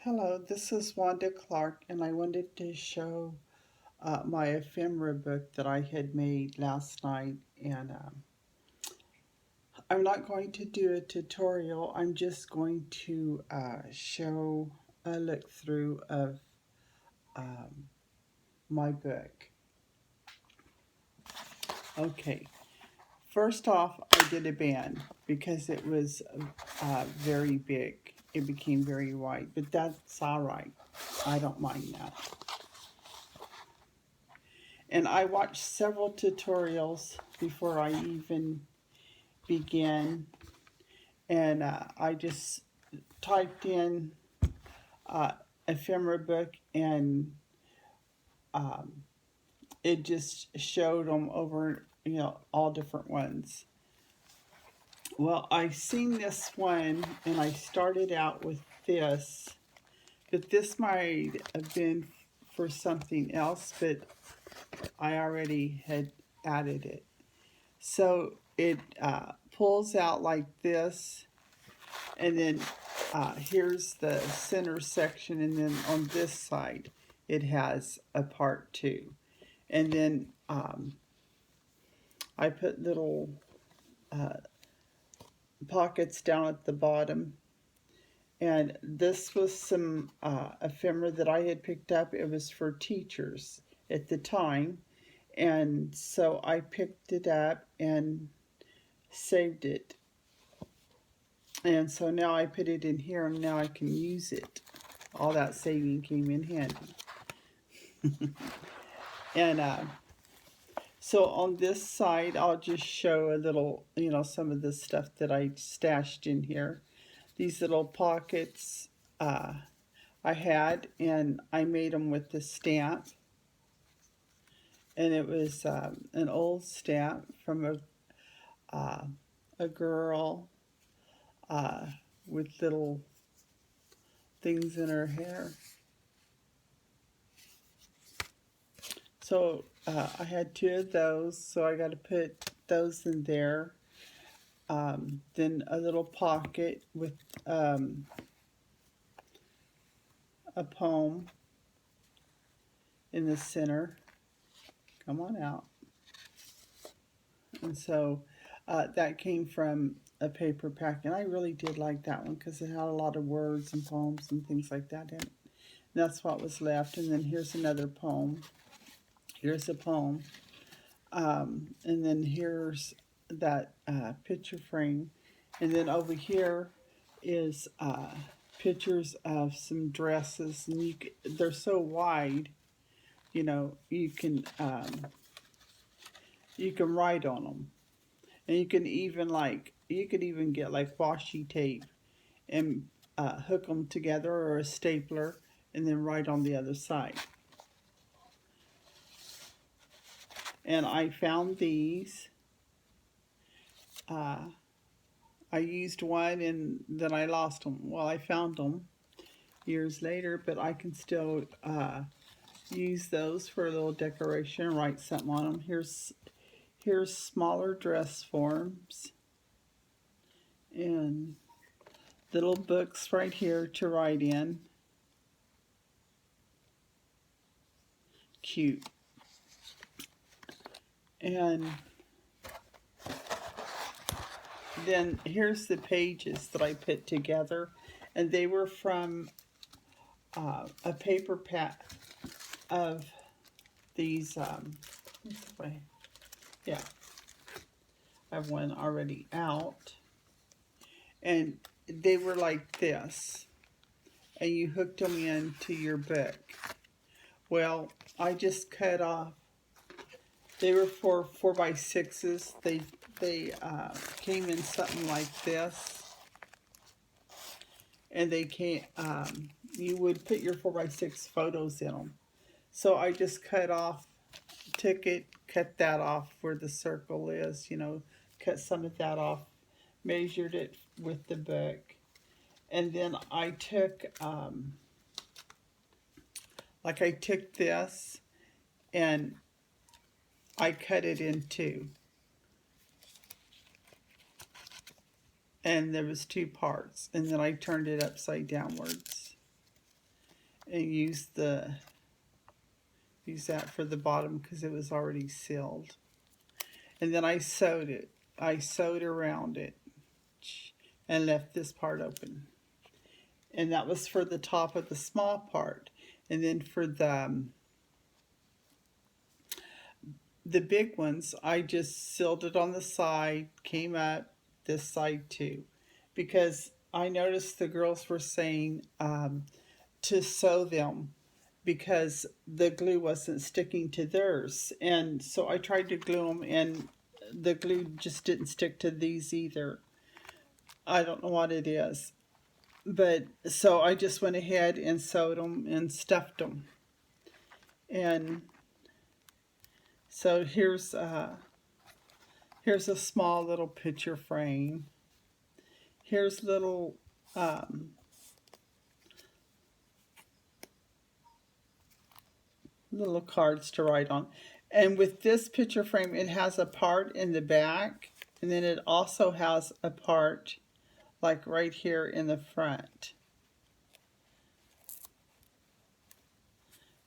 Hello, this is Wanda Clark, and I wanted to show my ephemera book that I had made last night. And I'm not going to do a tutorial, I'm just going to show a look through of um, my book. Okay, first off, I did a band because it was very big. It became very wide, but that's all right. I don't mind that. And I watched several tutorials before I even began, and I just typed in ephemera book, and um, it just showed them over, all different ones. Well, I seen this one, and I started out with this, but this might have been for something else, but I already had added it. So it pulls out like this, and then here's the center section, and then on this side it has a part two. And then I put little pockets down at the bottom. And this was some ephemera that I had picked up. It was for teachers at the time. And so I picked it up and saved it. And so now I put it in here, and now I can use it. All that saving came in handy. And so on this side, I'll just show a little, some of the stuff that I stashed in here. These little pockets I had, and I made them with the stamp. And it was an old stamp from a girl with little things in her hair. So I had two of those, so I got to put those in there. Then a little pocket with a poem in the center. Come on out. And so that came from a paper pack, and I really did like that one because it had a lot of words and poems and things like that in it. And that's what was left. And then here's another poem. Here's a poem. And then here's that picture frame. And then over here is pictures of some dresses. And they're so wide, you can write on them. And you can even get like washi tape and hook them together, or a stapler, and then write on the other side. And I found these. I used one, and then I lost them. Well, I found them years later, but I can still use those for a little decoration and write something on them. Here's smaller dress forms and little books right here to write in. Cute. And then here's the pages that I put together, and they were from a paper pack of these. Yeah, I have one already out, and they were like this, and you hooked them into your book. Well, I just cut off. They were for 4x6s. They came in something like this, and they came. You would put your 4x6 photos in them. So I just cut that off where the circle is. Cut some of that off, measured it with the book, and then I took I took this and I cut it in two. And there was two parts, and then I turned it upside downwards. and use that for the bottom because it was already sealed. And then I sewed it. I sewed around it and left this part open. And that was for the top of the small part. And then for the big ones, I just sealed it on the side, came up this side too. Because I noticed the girls were saying to sew them because the glue wasn't sticking to theirs. And so I tried to glue them and the glue just didn't stick to these either. I don't know what it is. But so I just went ahead and sewed them and stuffed them. And so here's a small little picture frame. Here's little little cards to write on. And with this picture frame, it has a part in the back, and then it also has a part like right here in the front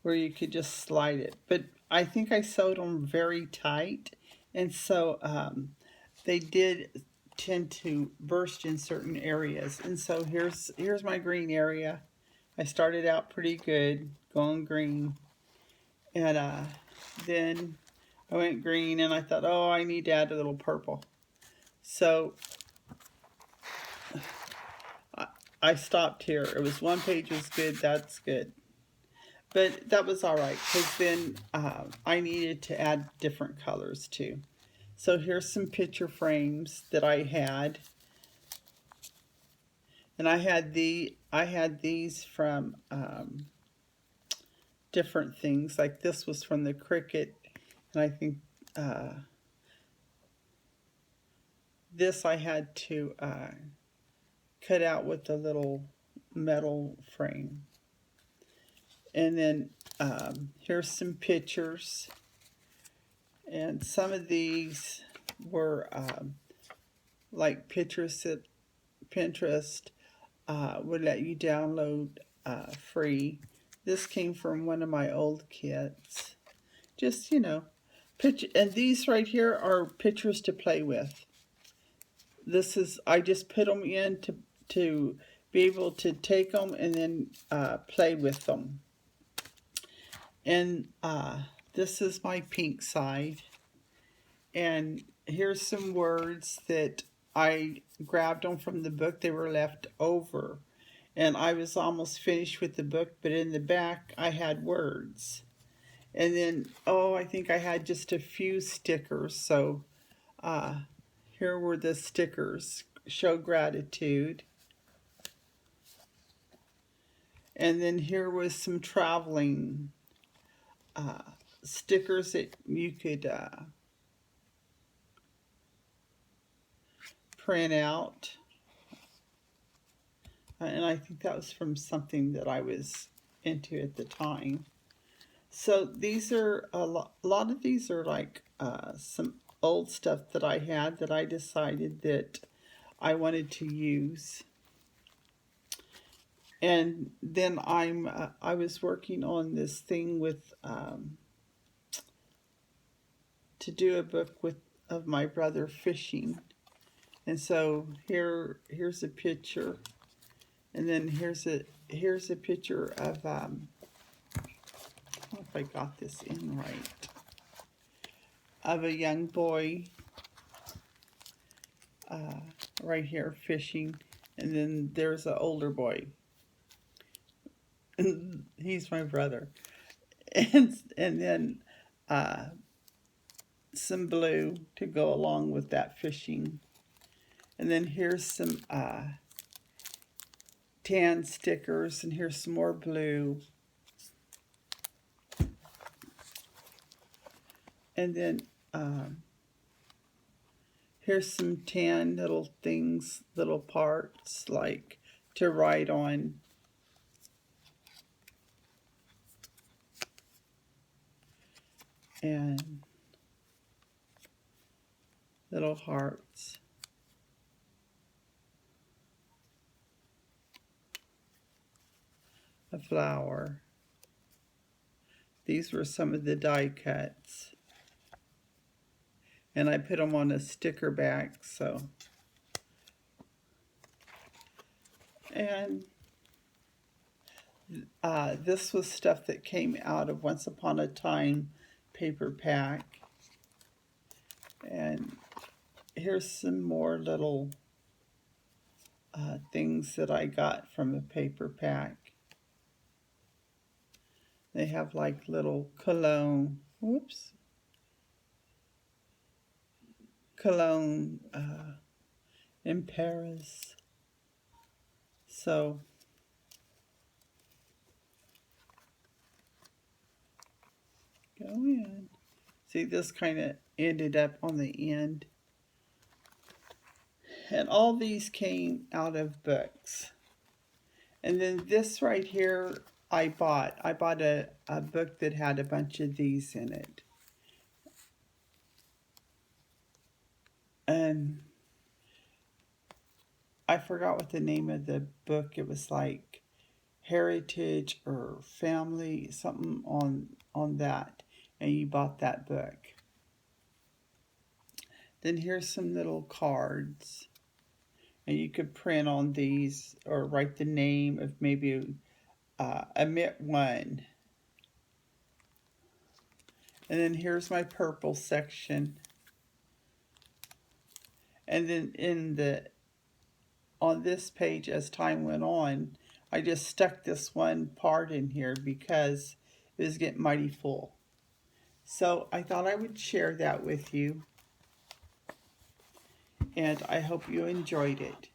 where you could just slide it. But I think I sewed them very tight, and so they did tend to burst in certain areas. And so here's my green area. I started out pretty good, going green, and then I went green, and I thought, oh, I need to add a little purple. So I stopped here. It was one page was good, that's good. But that was all right, because then I needed to add different colors too. So here's some picture frames that I had. And I had these from different things. Like this was from the Cricket, and I think this I had to cut out with a little metal frame. And then here's some pictures. And some of these were like pictures that Pinterest would let you download free. This came from one of my old kits. Just, you know, and these right here are pictures to play with. This is, I just put them in to be able to take them and then play with them. And this is my pink side. And here's some words that I grabbed them from the book. They were left over. And I was almost finished with the book, but in the back I had words. And then, oh, I think I had just a few stickers. So here were the stickers. Show gratitude. And then here was some traveling stickers that you could print out. And I think that was from something that I was into at the time. So these are a lot of these are like some old stuff that I had that I decided that I wanted to use. And then I was working on this thing with to do a book of my brother fishing. And so here's a picture. And then here's a picture of I don't know if I got this in right, of a young boy right here fishing, and then there's an older boy. He's my brother, and then some blue to go along with that fishing, and then here's some tan stickers, and here's some more blue. And then here's some tan little things, little parts like to write on. And little hearts. a flower. These were some of the die cuts. And I put them on a sticker back, so. And this was stuff that came out of Once Upon a Time paper pack. And here's some more little things that I got from a paper pack. They have like little cologne, cologne in Paris. So go in. See, this kind of ended up on the end. And all these came out of books. And then this right here I bought. I bought a book that had a bunch of these in it. And I forgot what the name of the book. It was like Heritage or Family, something on that. And you bought that book. Then here's some little cards. And you could print on these or write the name of maybe omit one. And then here's my purple section. And then on this page, as time went on, I just stuck this one part in here because it was getting mighty full. So I thought I would share that with you. And I hope you enjoyed it.